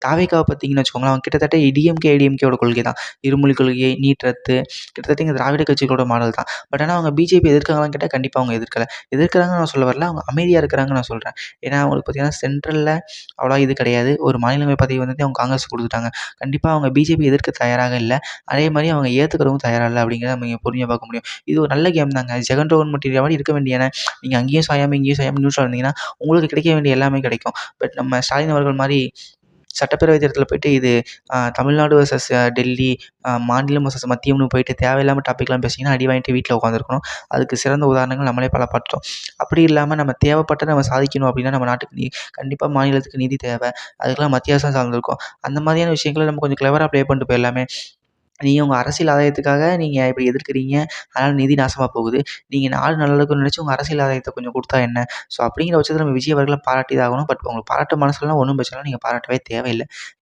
தாவேக்காவ பார்த்தீங்கன்னு வச்சுக்கோங்களேன், அவங்க கிட்டத்தட்ட டிஎம்கே, ஏடிஎம்கேவோட கொள்கை தான். இருமொழி கொள்கை, நீட் ரத்து கிட்டத்தட்ட எங்க திராவிட கட்சிகளோட மாடல் தான். பட் ஆனா அவங்க பிஜேபி எதிர்க்காங்களான்னு கேட்டா கண்டிப்பா அவங்க எதிர்க்கல. எதிர்க்கிறாங்கன்னு நான் சொல்ல வரல. அவங்க அமைதியா இருக்கிறாங்கன்னு நான் சொல்றேன். ஏன்னா அவங்களுக்கு பார்த்தீங்கன்னா சென்ட்ரல்ல அவ்வளவா இது கிடையாது. ஒரு மாநிலங்களவை பதவி வந்துட்டு அவங்க காங்கிரஸ் குடுத்துட்டாங்க. கண்டிப்பா அவங்க பிஜேபி எதிர்க்க தயாராக இல்ல. அதே மாரி அவங்க ஏத்துக்கிறவும் தயாரா இல்ல அப்படிங்கிறத நம்ம இங்க பொறுமையா பார்க்க முடியும். இது ஒரு நல்ல கேம் தாங்க. ஜெகன் ரோகன் மெட்டீரியல் மாரி இருக்க வேண்டியன. நீங்க அங்கேயும் சாயாம, இங்கேயும் சாயாம நியூட்ரலா இருந்தீங்கன்னா, உங்களுக்கு கிடைக்க வேண்டிய எல்லாமே கிடைக்கும். பட் நம்ம ஸ்டாலின் அவர்கள் மாரி சட்டப்பேரவை தேர்தல்ல போயிட்டு இது தமிழ்நாடு வெர்சஸ் டெல்லி, மாநிலம் வெர்சஸ் மத்தியம்னு போயிட்டு தேவையில்லாம டாபிக்லாம் பேசினீங்கன்னா, அடி வாங்கிட்டு வீட்ல உட்காந்துருக்கணும். அதுக்கு சிறந்த உதாரணங்கள் நம்மளே பல பார்த்தோம். அப்படி இல்லாம நம்ம தேவைப்பட்டத நம்ம சாதிக்கணும் அப்படின்னா, நம்ம நாட்டுக்கு கண்டிப்பா மாநிலத்துக்கு நிதி தேவை. அதுக்கெல்லாம் மத்திய அரசு தான் சார்ந்திருக்கும். அந்த மாதிரியான விஷயங்கள நம்ம கொஞ்சம் கிளவரா ப்ளே பண்ணிட்டு போயிரலாமே. நீங்க உங்க அரசியல் ஆதாயத்துக்காக நீங்க இப்படி எதிர்க்கிறீங்க. அதனால நிதி நாசமா போகுது. நீங்க நாடு நல்லா இருக்கும்னு நினைச்சு உங்க அரசியல் ஆதாயத்த கொஞ்சம் குடுத்தா என்ன? ஸோ அப்படிங்கிற பட்சத்தில நம்ம விஜய் அவர்கள பாராட்டி தான் ஆகணும். பட் உங்களுக்கு பாராட்ட மனசு இல்லனா ஒண்ணும் பிரச்சனை இல்ல. நீங்க பாராட்டவே தேவையில்ல.